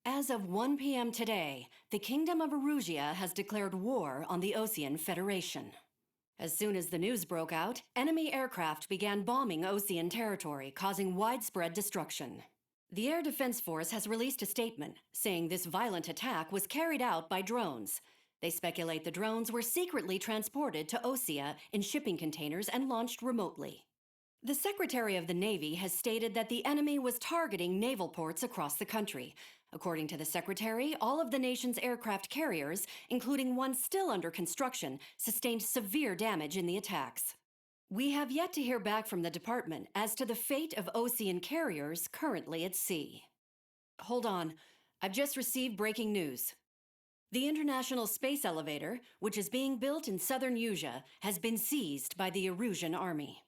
As of 1 p.m. today, the Kingdom of Erusia has declared war on the Osean Federation. As soon as the news broke out, enemy aircraft began bombing Osean territory, causing widespread destruction. The Air Defense Force has released a statement saying this violent attack was carried out by drones. They speculate the drones were secretly transported to Osea in shipping containers and launched remotely. The Secretary of the Navy has stated that the enemy was targeting naval ports across the country. According to the Secretary, all of the nation's aircraft carriers, including one still under construction, sustained severe damage in the attacks. We have yet to hear back from the department as to the fate of Osean carriers currently at sea. Hold on, I've just received breaking news. The International Space Elevator, which is being built in southern Erusia, has been seized by the Erusian army.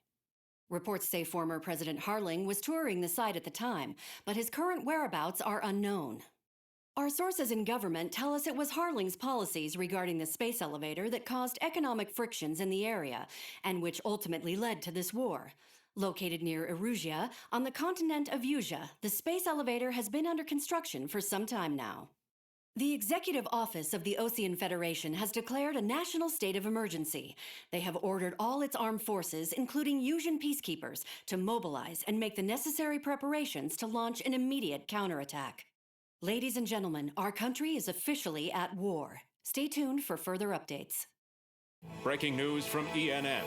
Reports say former President Harling was touring the site at the time, but his current whereabouts are unknown. Our sources in government tell us it was Harling's policies regarding the space elevator that caused economic frictions in the area, and which ultimately led to this war. Located near Erusia, on the continent of Erusia, the space elevator has been under construction for some time now. The Executive Office of the Osean Federation has declared a national state of emergency. They have ordered all its armed forces, including Erusian peacekeepers, to mobilize and make the necessary preparations to launch an immediate counterattack. Ladies and gentlemen, our country is officially at war. Stay tuned for further updates. Breaking news from ENN.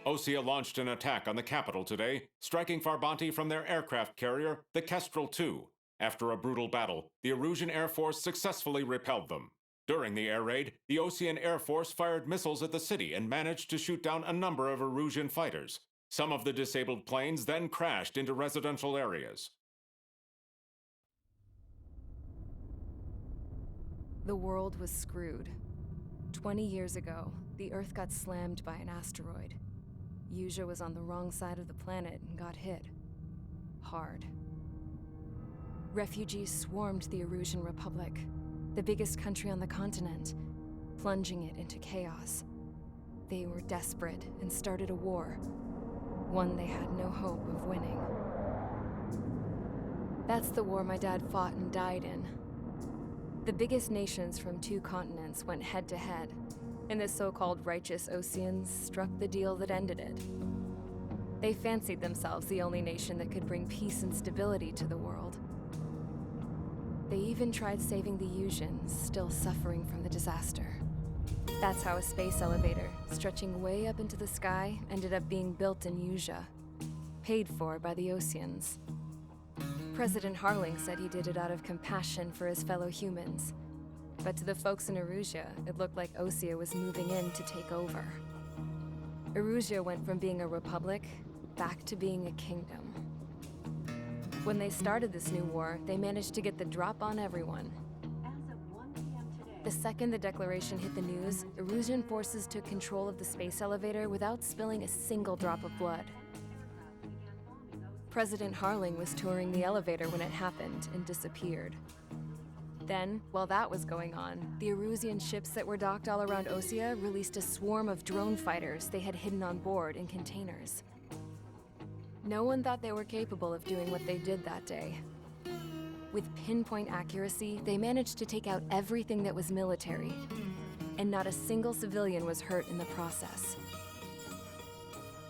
Osea launched an attack on the capital today, striking Farbanti from their aircraft carrier, the Kestrel II. After a brutal battle, the Erusian Air Force successfully repelled them. During the air raid, the Osean Air Force fired missiles at the city and managed to shoot down a number of Erusian fighters. Some of the disabled planes then crashed into residential areas. The world was screwed. 20 years ago, the Earth got slammed by an asteroid. Erusia was on the wrong side of the planet and got hit. Hard. Refugees swarmed the Erusian Republic, the biggest country on the continent, plunging it into chaos. They were desperate and started a war, one they had no hope of winning. That's the war my dad fought and died in. The biggest nations from 2 continents went head-to-head, and the so-called righteous Oseans struck the deal that ended it. They fancied themselves the only nation that could bring peace and stability to the world. They even tried saving the Erusians, still suffering from the disaster. That's how a space elevator, stretching way up into the sky, ended up being built in Erusia, paid for by the Oseans. President Harling said he did it out of compassion for his fellow humans. But to the folks in Erusia, it looked like Osea was moving in to take over. Erusia went from being a republic back to being a kingdom. When they started this new war, they managed to get the drop on everyone. As of 1 p.m. today, The second the declaration hit the news, Erusian forces took control of the space elevator without spilling a single drop of blood. President Harling was touring the elevator when it happened and disappeared. Then, while that was going on, the Erusian ships that were docked all around Osea released a swarm of drone fighters they had hidden on board in containers. No one thought they were capable of doing what they did that day. With pinpoint accuracy, they managed to take out everything that was military, and not a single civilian was hurt in the process.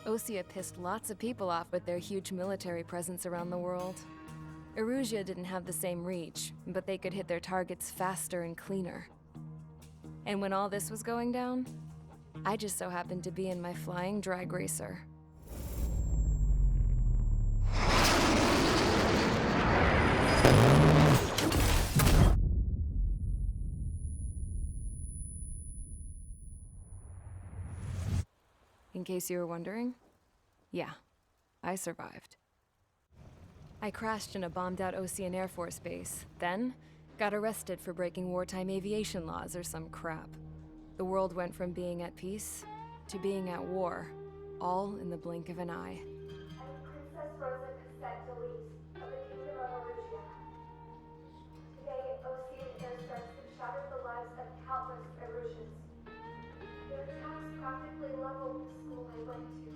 Osea pissed lots of people off with their huge military presence around the world. Erusia didn't have the same reach, but they could hit their targets faster and cleaner. And when all this was going down, I just so happened to be in my flying drag racer. In case you were wondering, yeah, I survived. I crashed in a bombed-out Osean Air Force base, then got arrested for breaking wartime aviation laws or some crap. The world went from being at peace to being at war, all in the blink of an eye. Princess Rosa Cassette Delete of the Kingdom of Erusia. Today, Osean airstrikes have shattered the lives of countless Erusians. Their attacks practically leveled the school I went to.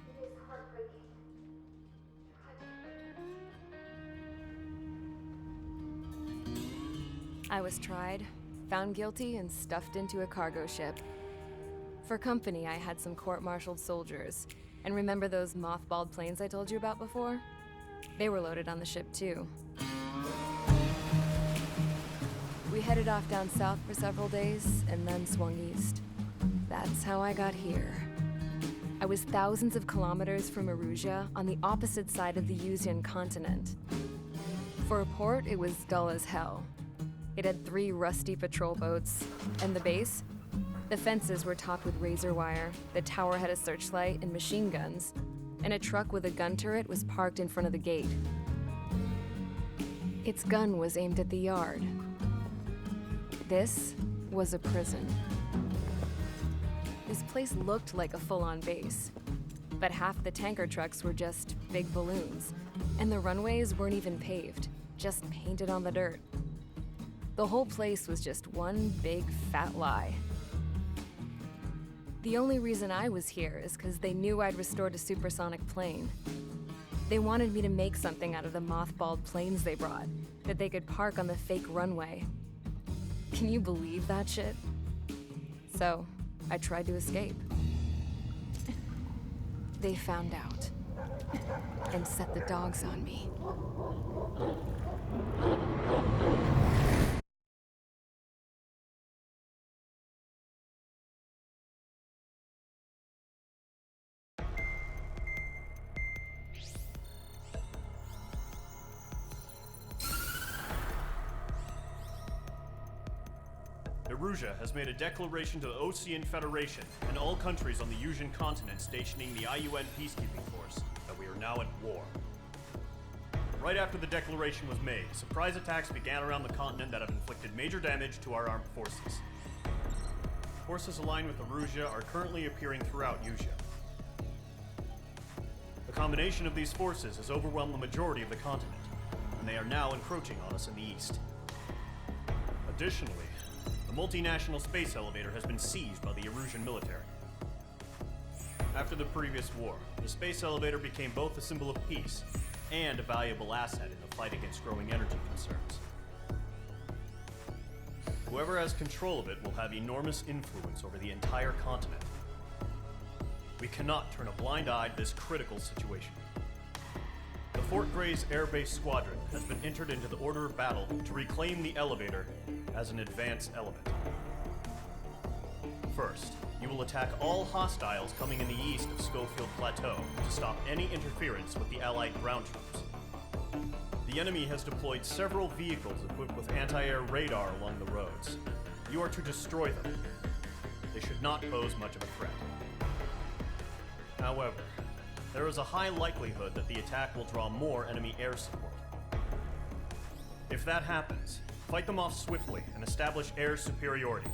It is heartbreaking. Tragic. I was tried, found guilty, and stuffed into a cargo ship. For company, I had some court-martialed soldiers. And remember those mothballed planes I told you about before? They were loaded on the ship too. We headed off down south for several days, and then swung east. That's how I got here. I was thousands of kilometers from Erusia, on the opposite side of the Yuzian continent. For a port, it was dull as hell. It had 3 rusty patrol boats, and the base? The fences were topped with razor wire, the tower had a searchlight and machine guns, and a truck with a gun turret was parked in front of the gate. Its gun was aimed at the yard. This was a prison. This place looked like a full-on base, but half the tanker trucks were just big balloons, and the runways weren't even paved, just painted on the dirt. The whole place was just one big fat lie. The only reason I was here is because they knew I'd restored a supersonic plane. They wanted me to make something out of the mothballed planes they brought, that they could park on the fake runway. Can you believe that shit? So, I tried to escape. They found out, and set the dogs on me. Erusia has made a declaration to the Ocean Federation and all countries on the Yuzian continent stationing the IUN peacekeeping force that we are now at war. Right after the declaration was made, surprise attacks began around the continent that have inflicted major damage to our armed forces. Forces aligned with Erusia are currently appearing throughout Yusia. The combination of these forces has overwhelmed the majority of the continent, and they are now encroaching on us in the east. Additionally, the multinational space elevator has been seized by the Erusian military. After the previous war, the space elevator became both a symbol of peace and a valuable asset in the fight against growing energy concerns. Whoever has control of it will have enormous influence over the entire continent. We cannot turn a blind eye to this critical situation. The Fort Gray's Air Base Squadron has been entered into the order of battle to reclaim the elevator as an advance element. First, you will attack all hostiles coming in the east of Schofield Plateau to stop any interference with the Allied ground troops. The enemy has deployed several vehicles equipped with anti-air radar along the roads. You are to destroy them. They should not pose much of a threat. However, there is a high likelihood that the attack will draw more enemy air support. If that happens, fight them off swiftly and establish air superiority.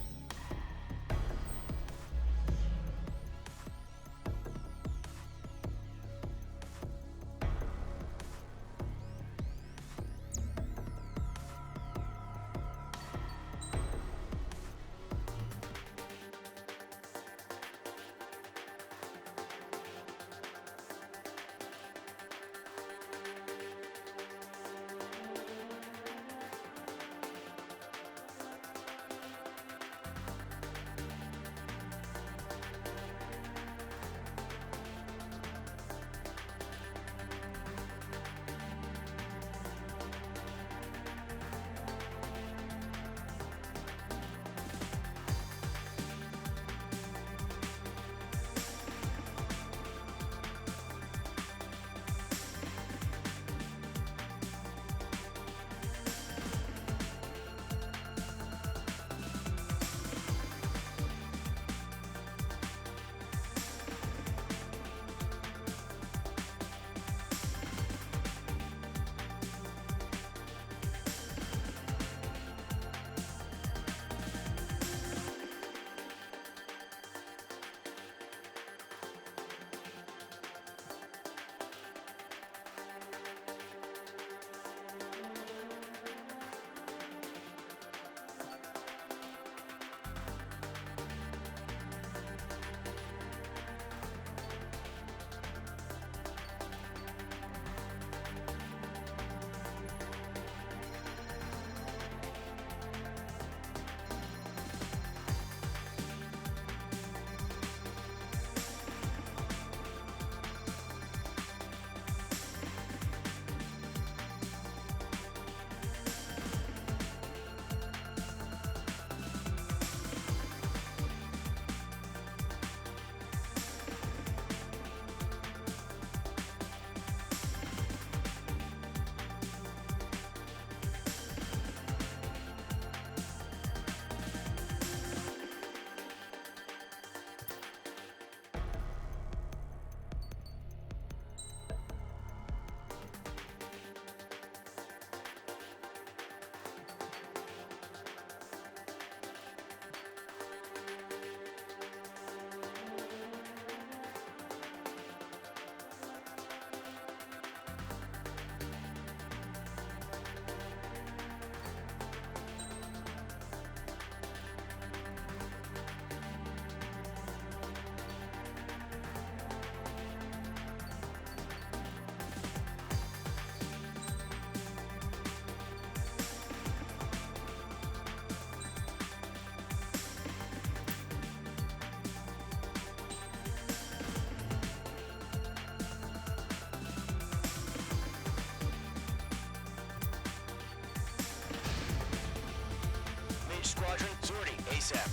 ASAP.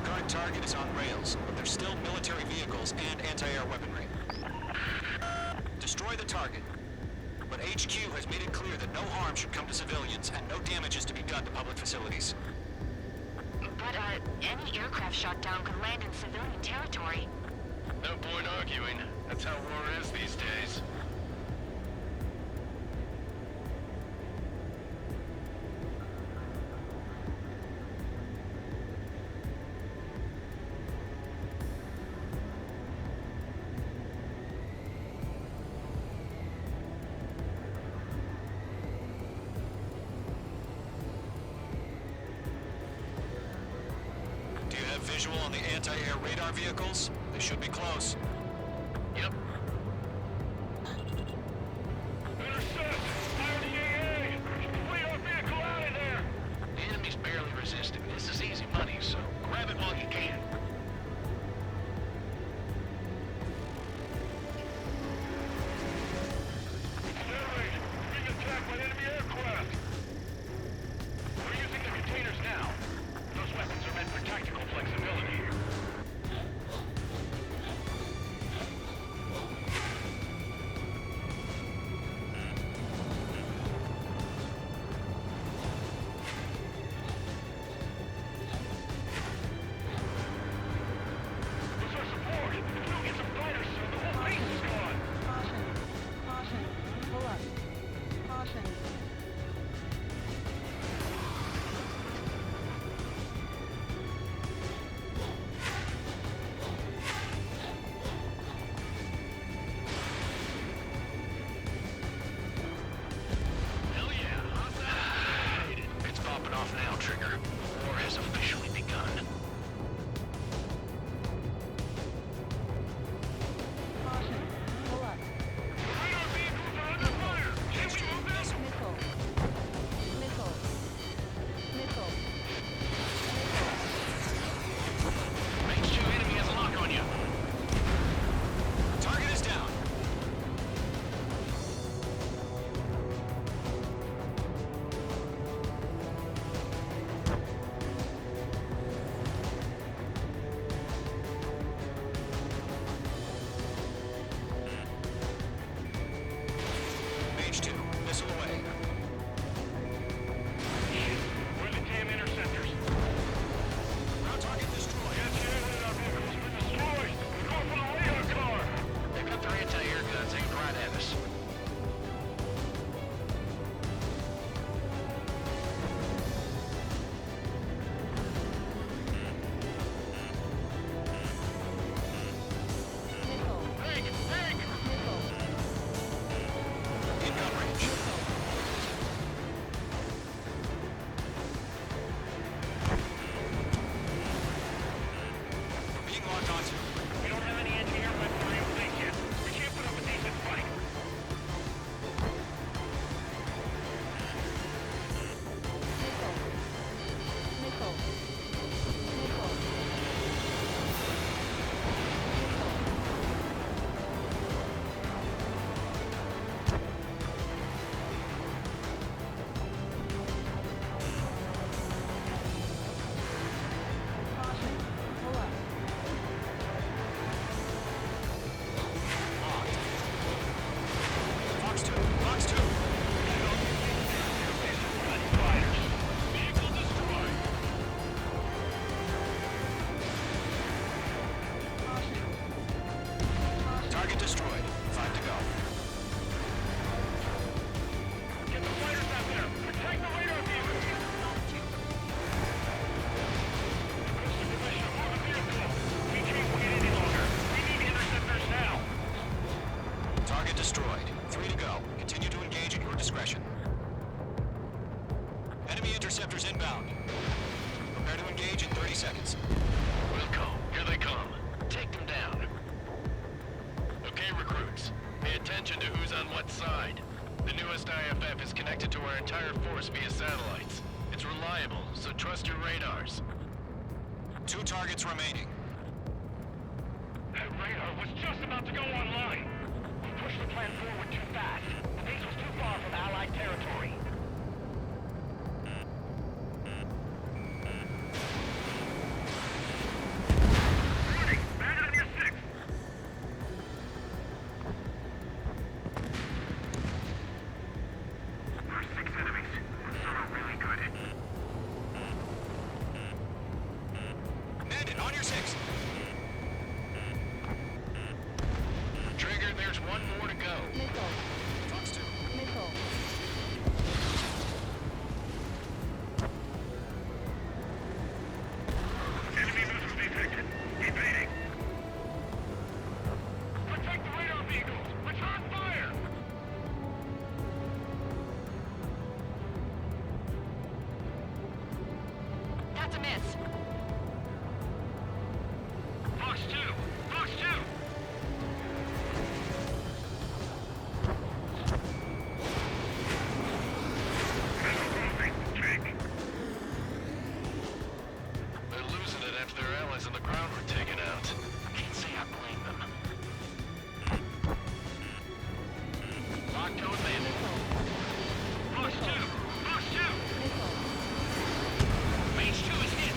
Current target is on rails, but there's still military vehicles and anti-air weaponry. Destroy the target. But HQ has made it clear that no harm should come to civilians and no damage is to be done to public facilities. But, any aircraft shot down could land in civilian territory. No point arguing. That's how war is these days. Do you have visual on the anti-air radar vehicles? They should be close. Yep. Intercept! Fire the AA! Flee our vehicle out of there! The enemy's barely resisting. This is easy money, so grab it while you can. Generate! Being attacked by enemy aircraft! We're using the containers now. Those weapons are meant for tactical flexibility. Where's our support? If we don't get some fighters soon, the whole base is gone! Caution. Caution. Pull up. Caution. Hell yeah! How's that? It's popping off now, Trigger. War has officially begun. Caution. Pull up. Radar vehicles are under fire! Can we move them? Missile. Missile. Missile. Range 2 enemy has a lock on you. Target is down. Mage 2, missile away. Where the damn interceptors? Ground target destroyed. Our vehicle's been destroyed! Go for the radar car! They've got their anti-air guns aimed right at us. Missile. Tank! Tank! Missile. In gun range. We're being locked onto. We don't have any anti-air weaponry in place yet. We can't put up a decent fight. Missile. Missile. Missile. Caution. Pull up. Fox 2, Fox 2. Vehicle destroyed. Caution. Target destroyed. 5 to go. Get the fighters out there. Protect the radar vehicles. Mr. Commissioner, move the vehicle. We can't wait any longer. We need interceptors now. Target destroyed. 3 to go. Continue to engage at your discretion. Enemy interceptors inbound. Prepare to engage in 30 seconds. Wilco, here they come. Take them down. Okay, recruits. Pay attention to who's on what side. The newest IFF is connected to our entire force via satellites. It's reliable, so trust your radars. 2 targets remaining. That radar was just about to go online. We pushed the plan forward too fast. The base was too far from Allied territory. Warning! Bandit on your 6! Our 6 enemies. Those are really good. Bandit, on your 6! Trigger, there's one more to go. Missile. Fox 2. Missile. Enemy missile detected. Evading. Protect the radar vehicles. Return fire. That's a miss. Fox 2. Fox 2. They're losing it after their allies on the ground were taken out. Can't say I blame them. Locked to bandit. Fox 2! Fox 2! Missile. Mage 2 is hit!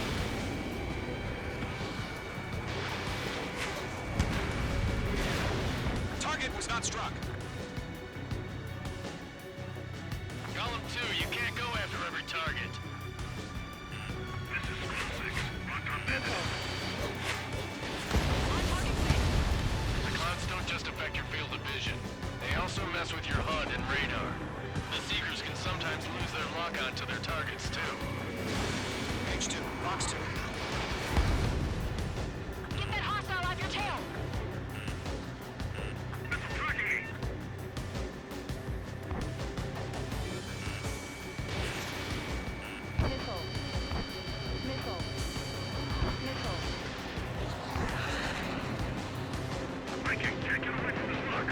Target was not struck. Column 2, you can't go after every target. This is Squad 6. Locked on bandit. The clouds don't just affect your field of vision. They also mess with your HUD and radar. The Seekers can sometimes lose their lock-on to their targets, too. H2, Fox 2. Get that hostile off your tail. Missile tracking me! Missile. Missile. Missile. Viking, can't get away from this lock!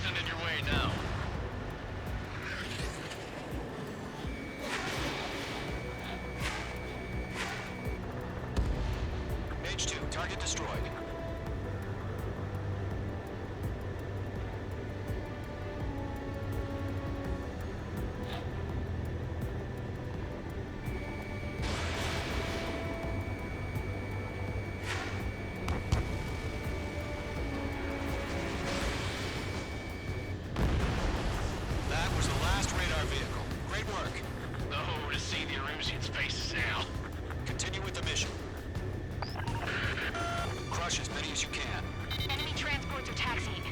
sending your way now. Mage 2, target destroyed. That was the last radar vehicle. Great work. Oh, to see the Erusians' faces now. Continue with the mission. Crush as many as you can. Enemy transports are taxiing.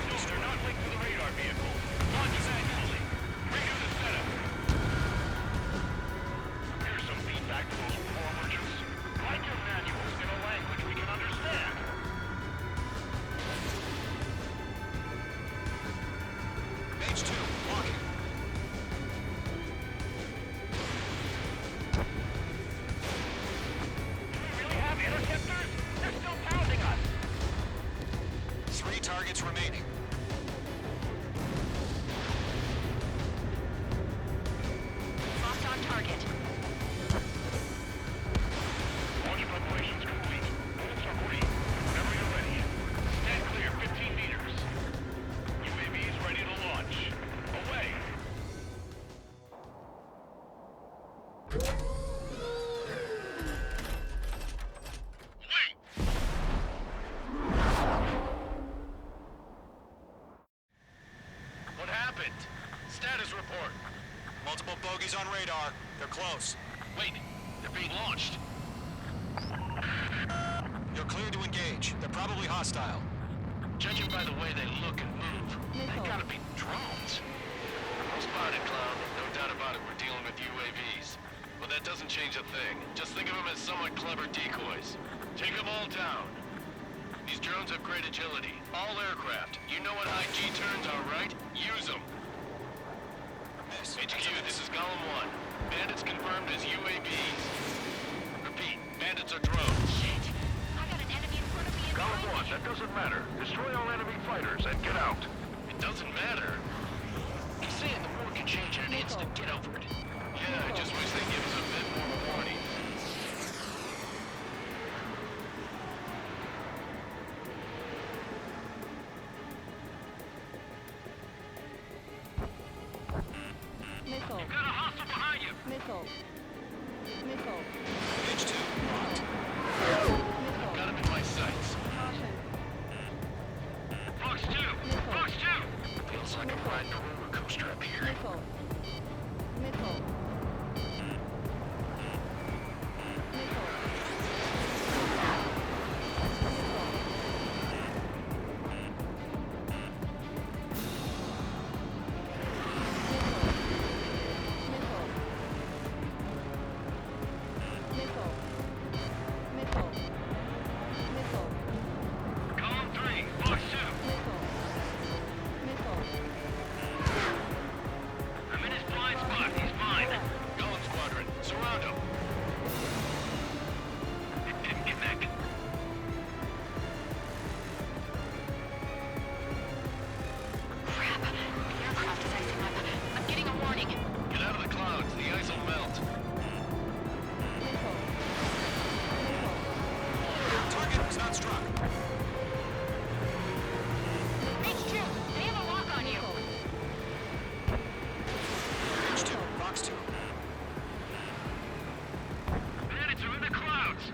No, they're not linked to the radar vehicle. Launch manually. Redo the setup. Here's some feedback to those poor merchants. Write your manuals in a language we can understand. Mage 2, walking. Do we really have interceptors? They're still pounding us. 3 targets remaining. Locked on target. Launch preparations complete. Bolts are green. Whenever you're ready. Stand clear 15 meters. UAVs ready to launch. Away. Wait! What happened? Status report. Multiple bogies on radar. They're close. Wait, they're being launched. You're clear to engage. They're probably hostile. Judging by the way they look and move, they gotta be drones. Well spotted, Cloud. No doubt about it, we're dealing with UAVs. But that doesn't change a thing. Just think of them as somewhat clever decoys. Take them all down. These drones have great agility. All aircraft. You know what high G turns are, right? Use them. Miss. HQ, this is Golem 1. Bandits confirmed as UAVs. Repeat, bandits are drones. Shit. I got an enemy in front of me and Golem behind 1, me. that doesn't matter. Destroy all enemy fighters and get out. It doesn't matter. He's saying the war can change in an instant. Get over it. Yeah, I just wish they'd give us a bit more warning. Missile. Got a hostile behind you. Missile. Missile. Mage 2, locked. Missile. Got him in my sights. Caution. Fox 2! Missile. Fox 2! Feels like I'm riding a roller coaster up here. Missile. Missile. Column 3, Fox 2! I'm in his blind spot. He's mine. Golem Squadron, surround him. Get back. Crap. The aircraft is icing up. I'm getting a warning. Get out of the clouds. The ice will melt. Target is not struck. H2, they have a lock on you. Mage 2, Fox 2. Bandits are in the clouds.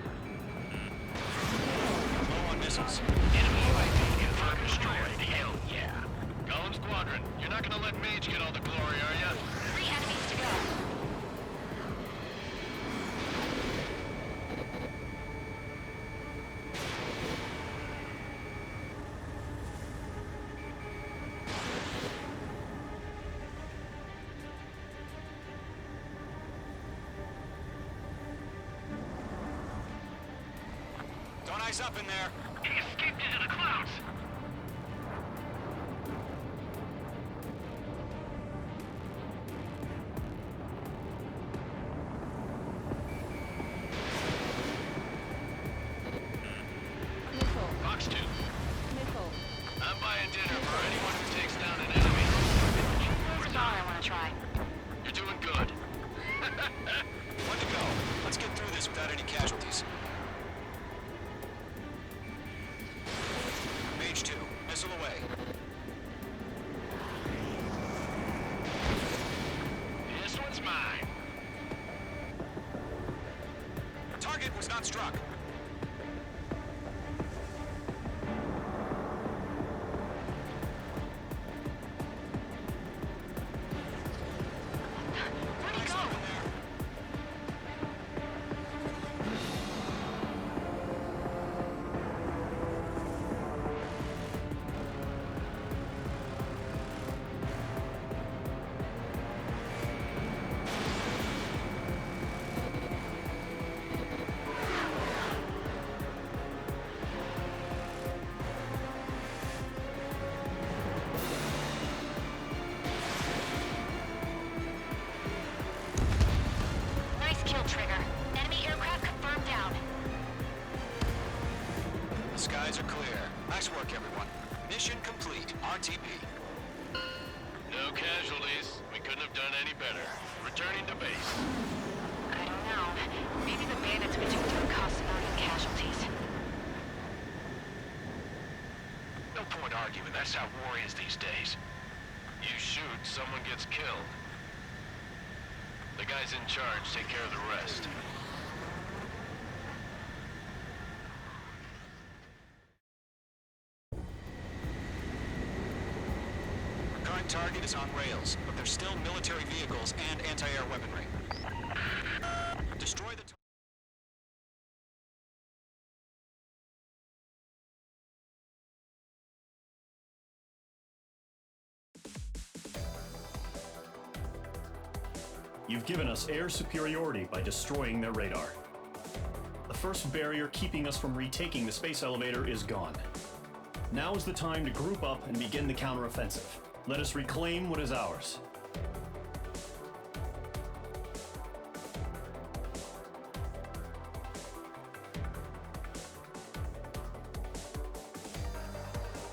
Low on missiles. Enemy UAV confirmed destroyed. Hell yeah. Golem Squadron, you're not gonna let Mage get all the glory, are ya? 3 enemies to go. Don't ice up in there. He escaped into the clouds. not struck. Where'd he go? Nice kill, Trigger. Enemy aircraft confirmed down. The skies are clear. Nice work, everyone. Mission complete. RTB. No casualties. We couldn't have done any better. Returning to base. I don't know. Maybe the bandits we took down cost civilian casualties. No point arguing. That's how war is these days. You shoot, someone gets killed. The guys in charge take care of the rest. Our current target is on rails, but there's still military vehicles and anti-air weaponry. Destroy the... You've given us air superiority by destroying their radar. The first barrier keeping us from retaking the space elevator is gone. Now is the time to group up and begin the counteroffensive. Let us reclaim what is ours.